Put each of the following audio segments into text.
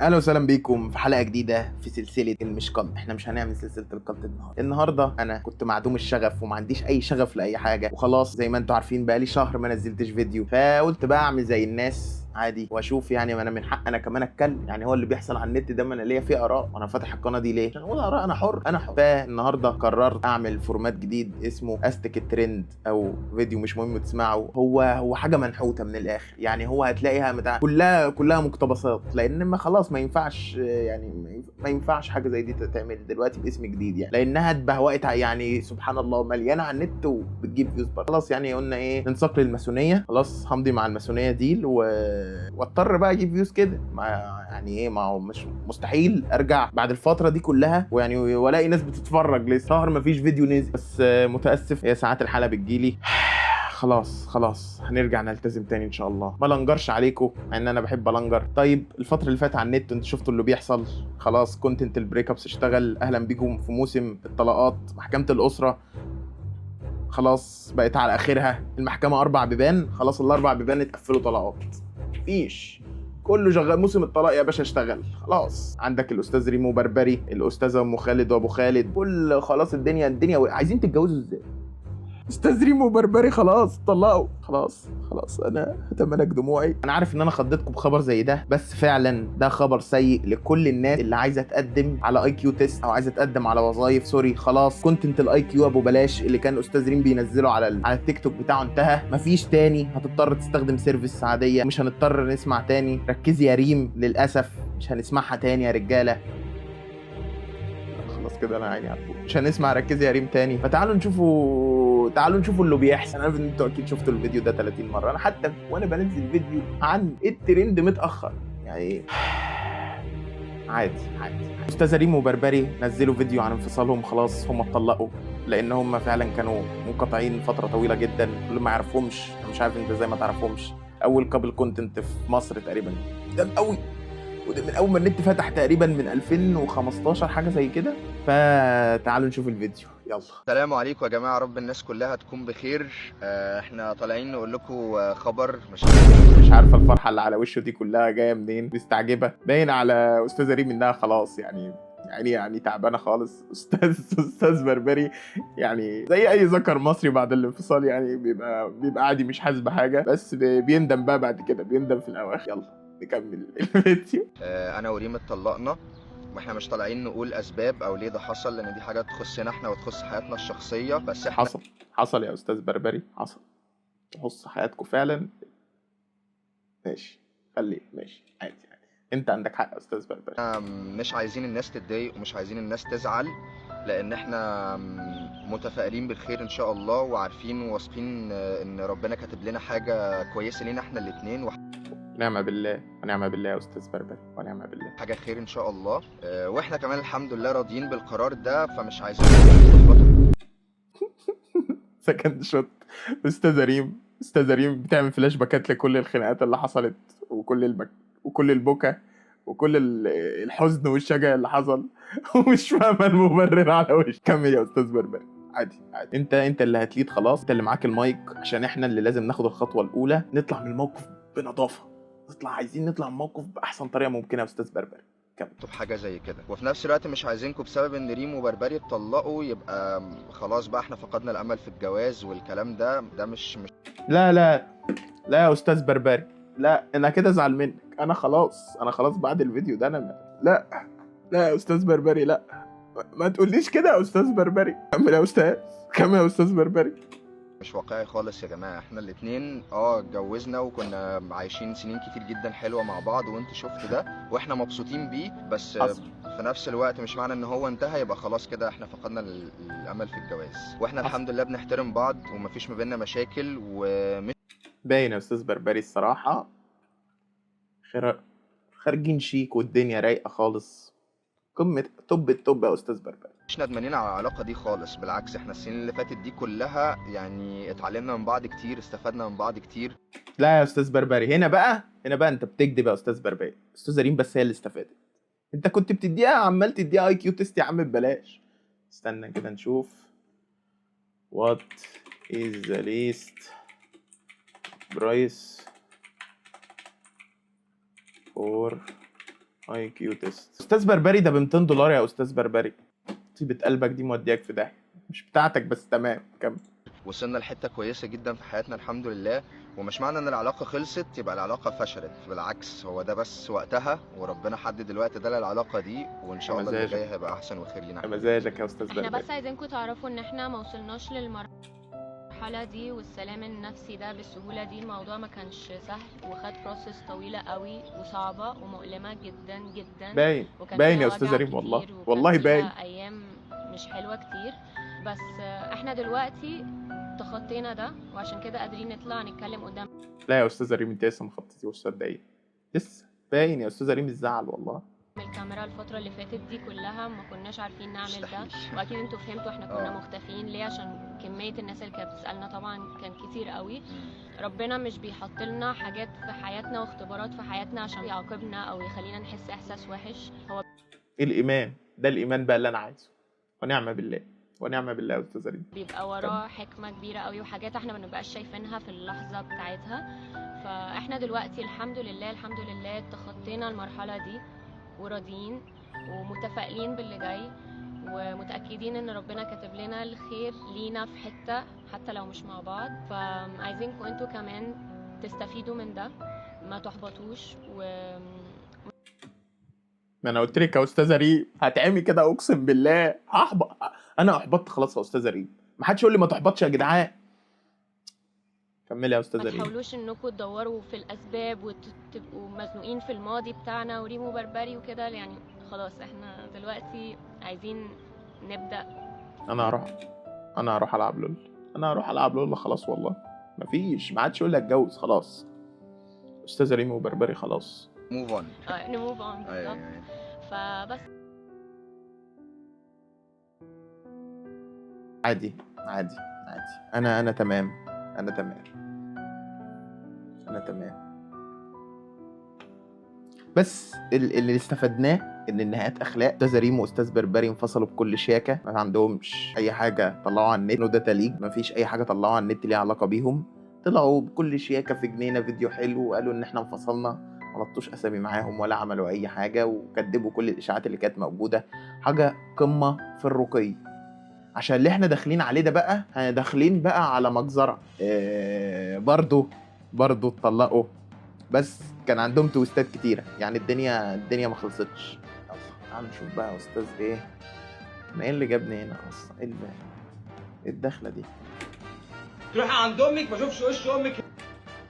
اهلا وسهلا بيكم في حلقه جديده في سلسله المش قلب. احنا مش هنعمل سلسله القلب النهارده. انا كنت معدوم الشغف وما عنديش اي شغف لاي حاجه، وخلاص زي ما انتم عارفين بقالي شهر ما نزلتش فيديو، فقلت بقى اعمل زي الناس عادي واشوف يعني ما انا من حق انا كمان اتكلم. يعني هو اللي بيحصل على النت ده ما انا ليا فيه اراء، وانا فاتح القناه دي ليه؟ عشان اقول اراء. انا حر. فالنهارده قررت اعمل فورمات جديد اسمه استك الترند او فيديو مش مهم تسمعه. هو حاجه منحوته من الاخر، يعني هو هتلاقيها كلها مقتبسات، لان ما خلاص ما ينفعش يعني ما ينفعش حاجه زي دي تتعمل دلوقتي باسم جديد، يعني لانها اتبهوأت يعني سبحان الله مليانه على النت وبتجيب فيوز برضه. خلاص يعني قلنا ايه، ننساق للماسونيه. خلاص همضي مع الماسونيه ديل واضطر بقى اجيب فيوز كده. ما يعني ايه، ما هو مش مستحيل ارجع بعد الفتره دي كلها ويعني والاقي ناس بتتفرج لسه شهر ما فيش فيديو نزل. بس متاسف، هي ساعات الحلقه بتجيلي. خلاص هنرجع نلتزم تاني ان شاء الله. ما لنجرش عليكم مع ان انا بحب النجر. طيب الفتره اللي فاتت على النت انتوا شفتوا اللي بيحصل. خلاص كونتنت البريك ابس اشتغل. اهلا بيكم في موسم الطلاقات. محكمه الاسره خلاص بقت على اخرها. المحكمه 4 بيبان، خلاص ال4 بيبان اتقفلوا طلاقات. مفيش، كله شغال. موسم الطلاق يا باشا اشتغل. خلاص عندك الاستاذ ريمو بربري، الاستاذه ام خالد وابو خالد، كل خلاص الدنيا عايزين تتجوزوا ازاي؟ استاذ ريمو بربري خلاص طلقوا. خلاص انا هتمنك دموعي. انا عارف ان انا خضيتكم بخبر زي ده، بس فعلا ده خبر سيء لكل الناس اللي عايزه تقدم على اي كيو تيست او عايزه تقدم على وظايف. سوري، خلاص كونتنت الاي كيو ابو بلاش اللي كان استاذ ريم بينزله على التيك توك بتاعه انتهى. مفيش تاني، هتضطر تستخدم سيرفيس عاديه. مش هنضطر نسمع تاني ركزي يا ريم، للاسف مش هنسمعها تاني يا رجاله. خلاص كده انا عيني عارفه مش هنسمع ركزي يا ريم تاني. تعالوا نشوفوا اللي بيحصل. انا عارف ان انتوا اكيد شفتوا الفيديو ده 30 مره. انا حتى وانا بنزل فيديو عن الترند متاخر يعني عادي. استاذ ريم وبربري نزلوا فيديو عن انفصالهم. خلاص هم اتطلقوا لان هم فعلا كانوا منقطعين فتره طويله جدا. اللي ما يعرفهمش، انا مش عارف انت ازاي ما تعرفهمش، اول كابل كونتنت في مصر تقريبا قدام قوي، وده من اول ما النت فتح تقريبا من 2015 حاجه زي كده. فتعالوا نشوف الفيديو يلا. السلام عليكم يا جماعة، رب الناس كلها تكون بخير. احنا طالعين نقول لكم خبر مش عارفه الفرحه اللي على وشه دي كلها جايه منين، مستعجبه. باين على استاذه ريم انها خلاص يعني تعبانه خالص. استاذ بربري يعني زي اي ذكر مصري بعد الانفصال، يعني بيبقى عادي مش حاسس بحاجه، بس بيندم بقى بعد كده، بيندم في الاواخر. يلا نكمل الفيديو. انا وريم اتطلقنا، واحنا مش طالعين نقول اسباب او ليه ده حصل، لان دي حاجة تخصنا احنا وتخص حياتنا الشخصية. بس احنا حصل يا استاذ بربري، حصل تخص حياتكم فعلا. ماشي ماشي عادي. انت عندك حق يا استاذ بربري. مش عايزين الناس تتضايق ومش عايزين الناس تزعل، لان احنا متفائلين بالخير ان شاء الله، وعارفين وواثقين ان ربنا كاتب لنا حاجة كويسة لينا احنا الاتنين، ونعم بالله يا استاذ بربري، ونعم بالله. حاجة خير ان شاء الله. واحنا كمان الحمد لله راضيين بالقرار ده، فمش عايزين تحبطوا. سكند شوت. استاذ ريم بتعمل فلاش باكات لكل الخناقات اللي حصلت، وكل البكا وكل الحزن والشجع اللي حصل. ومش فاهمه المبرر على وش. كمل يا استاذ بربري. عادي. انت اللي هتليد خلاص، انت اللي معاك المايك، عشان احنا اللي لازم ناخد الخطوه الاولى، نطلع من الموقف بنظافه. عايزين نطلع من الموقف باحسن طريقه ممكنه يا استاذ بربري. بحاجة زي كده، وفي نفس الوقت مش عايزينكم بسبب ان ريم وبربري اتطلقوا يبقى خلاص بقى احنا فقدنا الامل في الجواز والكلام ده مش لا يا استاذ بربري، لا انا كده ازعل منك. انا خلاص بعد الفيديو ده لا يا استاذ بربري، لا ما تقوليش كده يا استاذ بربري. كمل يا استاذ بربري. مش واقعي خالص يا جماعة. احنا الاتنين اتجوزنا وكنا عايشين سنين كتير جدا حلوة مع بعض، وانت شفت ده واحنا مبسوطين بيه، بس حصل. في نفس الوقت مش معنى ان هو انتهى يبقى خلاص كده احنا فقدنا الامل في الجواز. واحنا حصل. الحمد لله بنحترم بعض ومفيش ما بيننا مشاكل، ومش باين يا استاذ بربري الصراحه خارجين شيك والدنيا رايقه خالص. قمه التوب يا استاذ بربري. ندمانين على العلاقة دي خالص، بالعكس احنا السنين اللي فاتت دي كلها يعني اتعلمنا من بعض كتير، استفدنا من بعض كتير. لا يا استاذ بربري، هنا بقى انت بتكذب يا استاذ بربري. استاذه ريم بس هي اللي استفادت. انت كنت عمال تديها اي كيو تيست يا عم ببلاش. استنى كده نشوف. What is the least price for اي كيو تيست. استاذ بربري ده ب 200 دولار يا استاذ بربري. طيبة قلبك دي مودياك في داهيه، مش بتاعتك بس تمام كمل. وصلنا لحته كويسه جدا في حياتنا الحمد لله، ومش معنى ان العلاقه خلصت يبقى العلاقه فشلت، بالعكس هو ده بس وقتها، وربنا حدد الوقت ده للعلاقه دي، وان شاء الله اللي جاي هيبقى احسن وخير لينا. يا مزاجك يا استاذ احنا بربري. بس عايزينكم تعرفوا ان احنا ما وصلناش للمرحله دي والسلام النفسي ده بالسهوله دي. الموضوع ما كانش سهل وخد بروسس طويله قوي وصعبه ومؤلمه جدا جدا، باين وكان باين فيها يا استاذ وجع ريم والله كتير، وكان والله فيها باين. ايام مش حلوه كتير، بس احنا دلوقتي تخطينا ده، وعشان كده قادرين نطلع نتكلم قدام لا يا استاذ ريم انت لسه ما خطيتيش صدقني، لسه باين يا استاذ ريم الزعل والله. الكاميرا. الفترة اللي فاتت دي كلها ما كناش عارفين نعمل ده، مستحيل. واكيد انتوا فهمتوا احنا كنا مختفيين ليه، عشان كمية الناس اللي كانت بتسألنا طبعا كان كتير قوي. ربنا مش بيحط لنا حاجات في حياتنا واختبارات في حياتنا عشان يعاقبنا او يخلينا نحس احساس وحش. هو الايمان ده الايمان بقى اللي انا عايزه، ونعم بالله ونعم بالله يا استاذ ريم. بيبقى وراه حكمة كبيرة قوي وحاجات احنا ما بنبقاش شايفينها في اللحظة بتاعتها. فاحنا دلوقتي الحمد لله الحمد لله تخطينا المرحلة دي وراضيين ومتفائلين باللي جاي، ومتأكدين ان ربنا كاتب لنا الخير لينا في حتة حتى لو مش مع بعض. فعايزينكم انتوا كمان تستفيدوا من ده، ما تحبطوش. ما انا قلت لك يا استاذه ريم هتعمي كده اقسم بالله هحبط. انا احبطت خلاص يا استاذه ريم، ما حدش يقول لي ما تحبطش يا جدعان. كملي يا استاذه ما ريم. تحاولوش انكم تدوروا في الاسباب وتبقوا مزنوقين في الماضي بتاعنا وريمو بربري وكده. يعني خلاص احنا دلوقتي عايزين نبدأ. انا هروح العب لول، انا هروح العب لول خلاص والله. مفيش، ما عادش يقول لي اتجوز خلاص. استاذه ريم وبربري خلاص موف اون. نموف اون بالظبط. فبس عادي عادي عادي. انا تمام، انا تمام، انا تمام. بس اللي استفدناه ان النهايات اخلاق. استاذ ريم واستاذ بربري انفصلوا بكل شياكه، ما عندهمش اي حاجه طلعوها على النت، ده تليج، ما فيش اي حاجه طلعوها على النت ليها علاقه بيهم. طلعوا بكل شياكه في جنينه فيديو حلو وقالوا ان احنا انفصلنا، ما لطوش اسامي معاهم ولا عملوا اي حاجه، وكدبوا كل الاشاعات اللي كانت موجوده. حاجه قمه في الرقي. عشان اللي احنا داخلين عليه ده بقى، احنا داخلين بقى على مجزره. برضو اتطلقوا، بس كان عندهم تويستات كتيره، يعني الدنيا ما خلصتش. يلا تعالوا نشوف بقى يا استاذ ايه. انا ايه اللي جابني هنا اصلا؟ ايه الدخله دي؟ تروحي عند امك ما اشوفش وش امك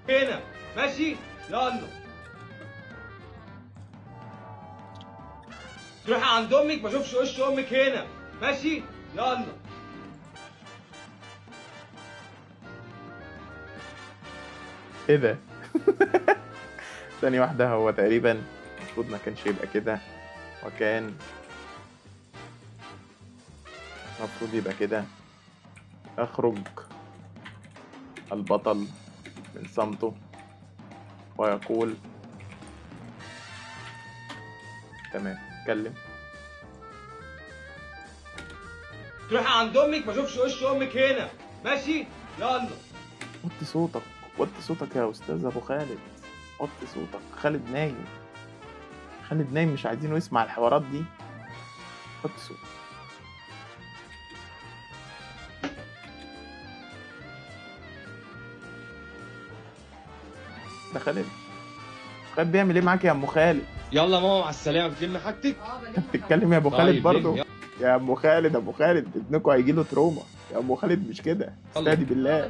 هنا، ماشي؟ يلا. تروحي عند امك ما اشوفش وش امك هنا، ماشي؟ يلا. ايه ده؟ ثانية واحدة، هو تقريبا المفروض ما كانش يبقى كده، وكان المفروض يبقى كده. يخرج البطل من صمته ويقول تمام اتكلم. تروحي عند امك ما اشوفش وش امك هنا، ماشي؟ يلا. وطي صوتك، وطي صوتك يا استاذ ابو خالد، وطي صوتك. خالد نايم، خالد نايم، مش عايزينه يسمع الحوارات دي. وطي صوتك. ده خالد. خالد بيعمل ايه معاك يا ام خالد؟ يلا ماما مع السلامه، بتلم حاجتك؟ انت بتتكلم يا ابو خالد برضه؟ يا ام خالد، ابو خالد ابنكم هيجي له تروما. يا ام خالد مش كده، استهدي بالله.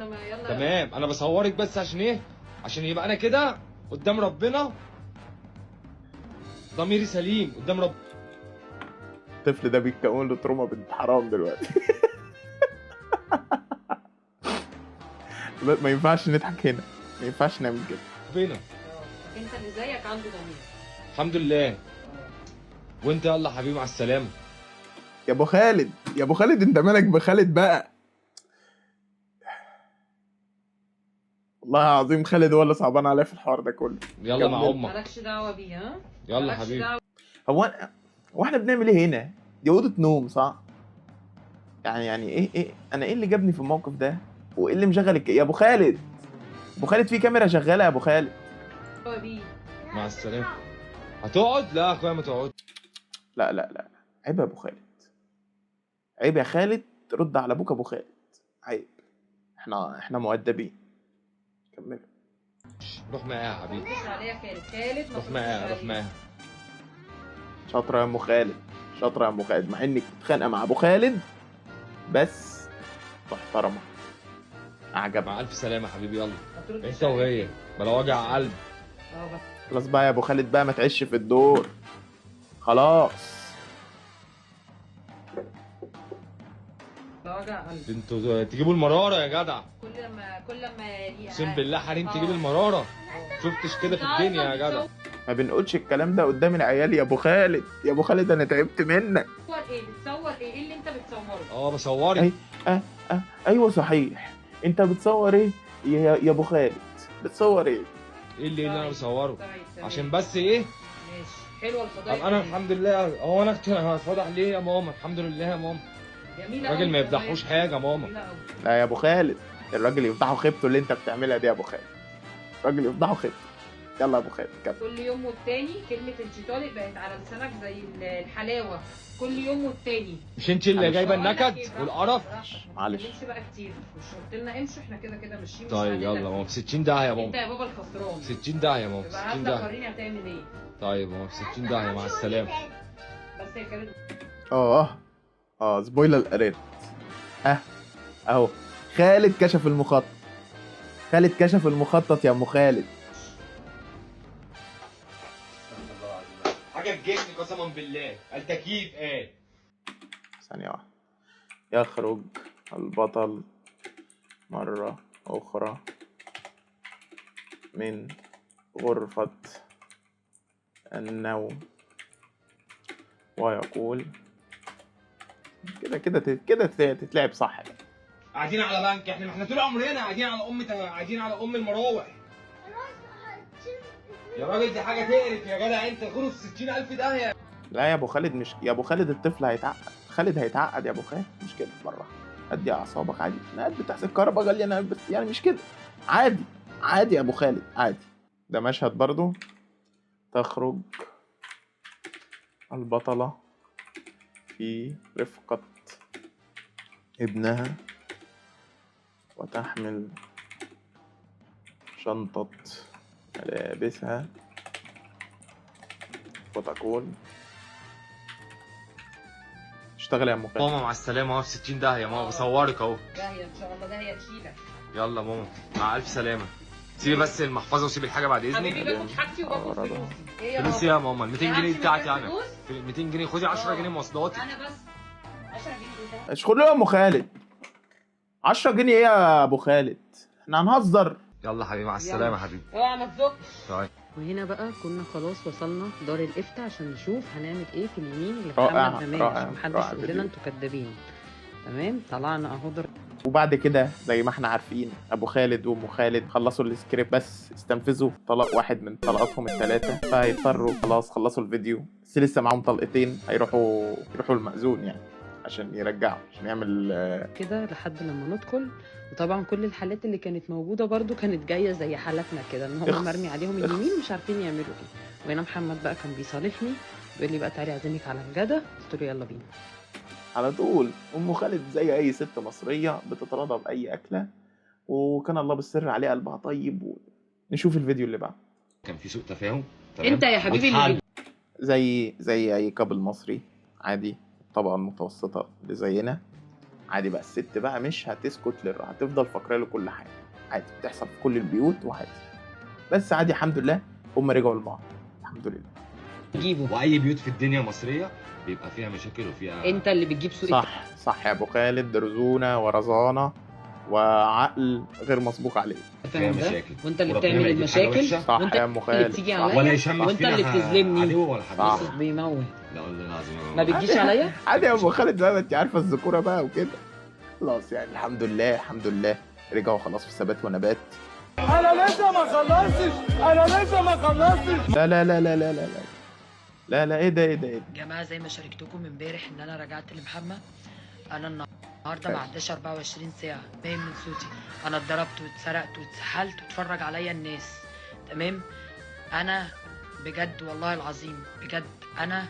تمام، انا بصورك بس عشان ايه؟ عشان يبقى انا كده قدام ربنا ضميري سليم قدام ربنا. الطفل ده بيتكون له تروما بنت حرام دلوقتي. ما ينفعش نضحك هنا، ما ينفعش نعمل كده. ربنا انت اللي زيك عنده ضمير. الحمد لله. وانت يلا حبيبي مع السلامه. يا ابو خالد، يا ابو خالد، انت مالك بخالد بقى؟ والله العظيم خالد هو اللي صعبان عليا في الحوار ده كله. يلا مع امك. مالكش دعوه بيه. ها يلا مالكش حبيبي. دعوة. هو احنا بنعمل ايه هنا؟ دي اوضه نوم صح؟ يعني ايه انا ايه اللي جابني في الموقف ده؟ وايه اللي مشغل يا ابو خالد؟ ابو خالد في كاميرا شغاله يا ابو خالد. بيه. مع السلامه. هتقعد؟ لا يا اخويا ما تقعد. لا لا لا، عيب يا ابو خالد، عيب يا خالد، رد على ابوك ابو خالد، عيب. احنا مؤدبين. كملوا. روح معايا يا حبيبي، مش عليا خالد، خالد ما روح معايا، روح تردش معايا. شاطره يا ام خالد، شاطره يا ام خالد، مع انك متخانقه مع ابو خالد بس محترمه. عجبك. مع الف سلامه يا حبيبي، يلا ما تردش انت عليا وهي خالد. بلا وجع قلب. بس خلاص بقى يا ابو خالد بقى، ما تعيش في الدور خلاص. لا وجع قلب. انتوا تجيبوا المراره يا جدع، كل لما اقسم بالله حريم تجيب المراره. شفتش كده في الدنيا يا جدع. ما بنقولش الكلام ده قدام العيال يا ابو خالد، يا ابو خالد انا تعبت منك. بتصور ايه اللي انت بتصوره؟ بصوري. ايوه صحيح، انت بتصور ايه يا ابو خالد؟ بتصور ايه؟ ايه اللي انا بصوره؟ طيب تمام. عشان بس ايه؟ ماشي، حلوه الفضايح. طب انا الحمد لله، هو انا هتفضح ليه يا ماما؟ الحمد لله يا ماما. جميله الراجل أوي ما الفضايح يفضحوش دي. حاجه يا ماما. جميلة أوي. لا يا ابو خالد، الراجل يفضحوا خيبته اللي انت بتعملها دي يا ابو خالد، الراجل يفضحوا خيبته. يلا يا ابو خالد كمل. كل يوم والتاني كلمه انشيطالق بقت على لسانك زي الحلاوه، كل يوم والتاني. مش انت اللي معلش. جايبه بقول لك النكد إيه، والقرف؟ معلش. ما تتكلمش بقى كتير، مش قلت لنا امشوا، احنا كده كده ماشيين. طيب يلا ماما، في 60 داهيه يا انت ماما، يا بابا الخسران. 60 داهيه يا ماما، في يبقى 60 هبدا داهيه. وريني هتعمل ايه. طيب ماما، في 60 داهيه، مع السلامه. بس هي كانت سبويلر الاريت. اهو خالد كشف المخطط، خالد كشف المخطط يا ام خالد. حاجه تجيبني قسما بالله، التكييف ايه؟ ثانية واحدة. يخرج البطل مرة أخرى من غرفة النوم ويقول كده تتلعب صح كده. قاعدين على بنك، احنا طول عمرنا قاعدين على ام المراوح. يا راجل دي حاجه تقرف يا جدع، انت غرف 60,000 داهيه. لا يا ابو خالد، مش يا ابو خالد، الطفل هيتعقد، خالد هيتعقد يا ابو خالد، مش كده بالراحه، هدي اعصابك عادي. انا قد بتحسب الكهرباء غاليه انا، بس يعني مش كده، عادي عادي يا ابو خالد عادي. ده مشهد برضو. تخرج البطله في رفقه ابنها وتحمل شنطه ملابسها وتقول اشتغل يا ام خالد. ماما مع السلامه، اهو في 60 داهيه ماما، بصورك اهو. داهيه ان شاء الله، داهيه تشيلك. يلا ماما، مع الف سلامه. سيبي بس المحفظه وسيبي الحاجه بعد حبيبي اذنك. باخد حاجتي وباخد فلوسي. ايه يا فلوس بابا؟ يا ماما، ال 200 جنيه بالعكس بتاعتي من انا. الفلوس؟ 200 جنيه خدي 10 جنيه مواصلاتي. انا بس 10 جنيه ده. اشخد له يا ام خالد، 10 جنيه ايه يا ابو خالد؟ احنا هنهزر. يلا حبيبي، مع السلامه حبيبي. اوعى ما تزقش. طيب. وهنا بقى كنا خلاص وصلنا دار الافتاء عشان نشوف هنعمل ايه في اليمين اللي في رائع، محمد امام، رائع، عشان محدش رائع يقول فيديو. لنا انتوا كدابين. تمام، طلعنا اهو دار. وبعد كده زي ما احنا عارفين ابو خالد وام خالد خلصوا السكريبت، بس استنفذوا طلق واحد من طلقاتهم الثلاثه، فهيضطروا خلاص خلصوا الفيديو، بس لسه معاهم طلقتين هيروحوا المأذون يعني عشان يرجعوا، عشان يعمل كده لحد لما ندخل. وطبعا كل الحالات اللي كانت موجوده برضو كانت جايه زي حالتنا كده، ان اخس. هم مرمي عليهم اليمين ومش عارفين يعملوا ايه. وهنا محمد بقى كان بيصالحني، بيقول لي بقى تعالي اعزمك على الغدا، قلت له يلا بينا. على طول. ام خالد زي اي ست مصريه بتتراضى باي اكله، وكان الله بالسر عليه قلبها طيب. نشوف الفيديو اللي بعده. كان في سوء تفاهم. تمام؟ انت يا حبيبي اللي زي اي كابل مصري عادي، الطبقه المتوسطه اللي زينا عادي. بقى الست بقى مش هتسكت هتفضل فاكره له كل حاجه، عادي بتحصل في كل البيوت وعادي. بس عادي الحمد لله هم رجعوا لبعض الحمد لله. جيبه. واي بيوت في الدنيا مصريه بيبقى فيها مشاكل وفيها انت اللي بتجيب سوق. صح يا ابو خالد، رزونه ورزانه وعقل غير مسبوق عليه. فيها مشاكل، وانت اللي وربنا بتعمل ما يجيب حاجة المشاكل، وحشة. صح وانت يا ام اللي خالد بتيجي صح. عليا، ولا يشمخ وانت فينا اللي بتظلمني. عدو ولا صح. حبيب. بيموت. لا والله العظيم ما بتجيش عليا. عادي يا ابو خالد بقى، انت عارفه الذكوره بقى وكده. خلاص يعني الحمد لله الحمد لله رجعوا خلاص في ثبات ونبات. انا لسه ما خلصتش. لا لا لا لا لا لا لا لا لا، ايه ده جماعه زي ما شاركتكم امبارح ان انا رجعت لمحمد. انا النهارده ما عداش 24 ساعه باين من صوتي، انا اتضربت واتسرقت واتسحلت واتفرج عليا الناس. تمام، انا بجد والله العظيم بجد انا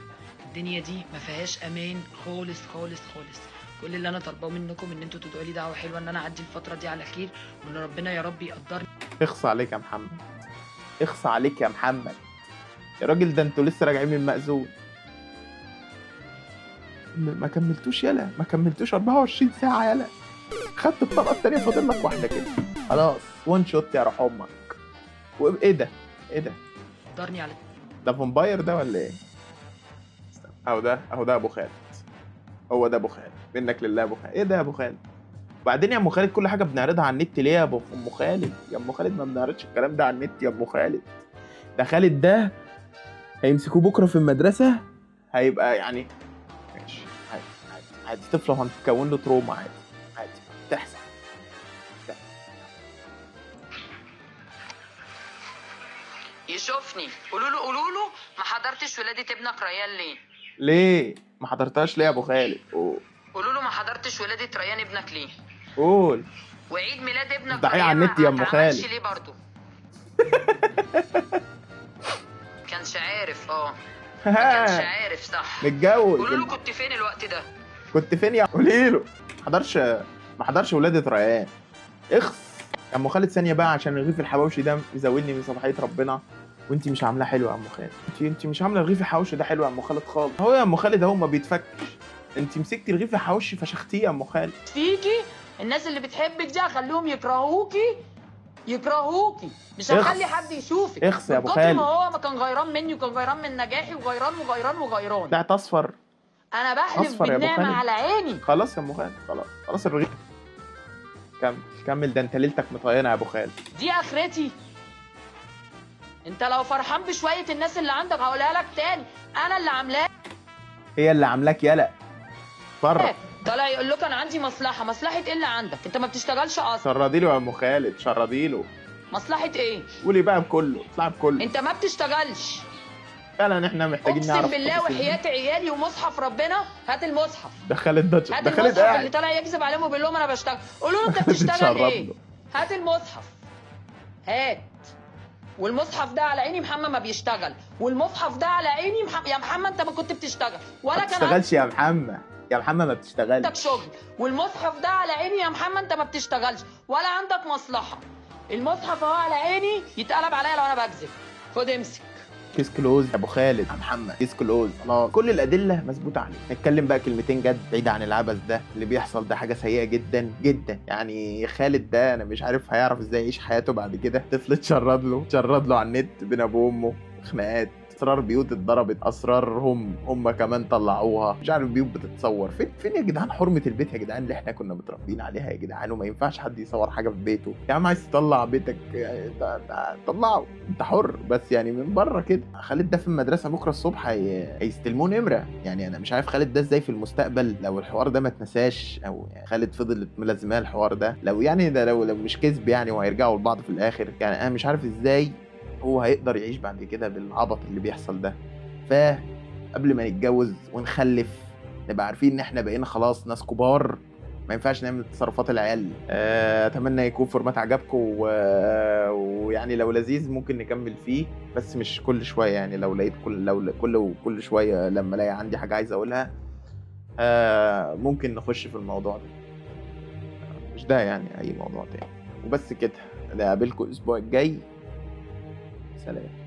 الدنيا دي ما فيهاش امان خالص خالص خالص. كل اللي انا طالباه منكم ان انتوا تدعوا لي دعوه حلوه ان انا اعدي الفتره دي على خير، وان ربنا يا رب يقدرني. اخص عليك يا محمد، اخص عليك يا محمد يا راجل، ده انتوا لسه راجعين من مأذون. ما كملتوش يلا، ما كملتوش 24 ساعة يلا، خدت الطلقة التانية، فاضل لك واحدة كده خلاص، وان شوت يا روح امك. وايه ده؟ ايه ده؟ قدرني على ده فامباير ده ولا ايه؟ اهو ده ابو خالد، هو ده ابو خالد، منك لله ابو خالد. ايه ده يا ابو خالد؟ وبعدين يا ام خالد كل حاجه بنعرضها على النت ليه يا ام خالد؟ يا ام خالد ما بنعرضش الكلام ده على النت يا ام خالد. ده خالد ده هيمسكوه بكره في المدرسه، هيبقى يعني ماشي عادي طفل وهنكون له تروما عادي تحصل. يشوفني قولوا له ما حضرتش ولاده ابنك ريان ليه؟ ليه ما حضرتهاش ليه يا ابو خالد؟ قولوا له ما حضرتش ولاده ريان ابنك ليه؟ قول. وعيد ميلاد ابنك ضحيه على النت يا ام خالد. ليه برضه؟ كانش عارف ما كانش عارف صح. متجوز. قولوا له كنت فين الوقت ده؟ كنت فين يا قولي له ما حضرش ولاده ريان. اخس يا ام خالد ثانيه بقى، عشان رغيف الحواوشي ده مزودني من صباحيه ربنا، وانت مش عاملاه حلو يا ام خالد. انت مش عامله رغيف الحواوشي ده حلو يا ام خالد خالص. هو يا ام خالد اهو ما بيتفكش، انت مسكتي رغيف الحواوشي فشختيه يا ام خالد. فيكي الناس اللي بتحبك دي هخليهم يكرهوكي مش هخلي حد يشوفك. اخس يا ابو خالد خالد. ما هو ما كان غيران مني وكان غيران من نجاحي وغيران. ده اصفر. انا بحلف أصفر يا أبو بالنعمه خالد. على عيني. خلاص يا ام خالد، خلاص الرغيف. كمل ده انت ليلتك مطينه يا ابو خالد. دي اخرتي. انت لو فرحان بشويه الناس اللي عندك هقولها لك تاني، انا اللي عاملاها. هي اللي عاملاك يلا فرق. طالع يقول لك انا عندي مصلحه ايه اللي عندك؟ انت ما بتشتغلش اصلا. شردي له يا ام خالد، شردي له. مصلحه ايه؟ قولي بقى بكله، اطلعي بكله. انت ما بتشتغلش. فعلا احنا محتاجين نعرف. اقسم بالله وحياة عيالي ومصحف ربنا، هات المصحف. ده خالد هات المصحف قاعد اللي طالع يكذب عليهم وبيقول لهم انا بشتغل. قولوا له انت بتشتغل ايه؟ هات المصحف. هات. والمصحف ده على عيني محمد ما بيشتغل، والمصحف ده على عيني يا محمد انت ما كنت بتشتغل ولا كان ما بتشتغلش يا محمد ما بتشتغلش. عندك شغل، والمصحف ده على عيني يا محمد انت ما بتشتغلش ولا عندك مصلحه. المصحف اهو على عيني يتقلب عليا لو انا بكذب. خد امسك. كيس كلوز يا ابو خالد. يا محمد كيس كلوز خلاص، كل الادله مثبوته عليه. نتكلم بقى كلمتين جد بعيد عن العبث ده. اللي بيحصل ده حاجه سيئه جدا جدا، يعني خالد ده انا مش عارف هيعرف ازاي يعيش حياته بعد كده. طفل اتشرد له على النت بين ابوه وامه، خناقات، اسرار بيوت اتضربت، اسرارهم هم كمان طلعوها، مش عارف بيوت بتتصور. فين يا جدعان حرمه البيت يا جدعان اللي احنا كنا متربيين عليها يا جدعان؟ وما ينفعش حد يصور حاجه في بيته. يا عم عايز تطلع بيتك طلعه انت حر، بس يعني من بره كده. خالد ده في المدرسه بكره الصبح هيستلموه نمره. يعني انا مش عارف خالد ده ازاي في المستقبل لو الحوار ده ما اتنساش، او يعني خالد فضل ملازماه الحوار ده، لو يعني ده لو مش كذب يعني وهيرجعوا لبعض في الاخر. يعني انا مش عارف ازاي هو هيقدر يعيش بعد كده بالعبط اللي بيحصل ده. فقبل ما نتجوز ونخلف نبقى عارفين ان احنا بقينا خلاص ناس كبار، ما ينفعش نعمل تصرفات العيال. اتمنى يكون فورمات عجبكم ويعني لو لذيذ ممكن نكمل فيه، بس مش كل شويه. يعني لو لقيت كل شويه لما الاقي عندي حاجه عايز اقولها ممكن نخش في الموضوع ده، مش ده يعني اي موضوع تاني. وبس كده، اقابلكم الاسبوع الجاي. سلام.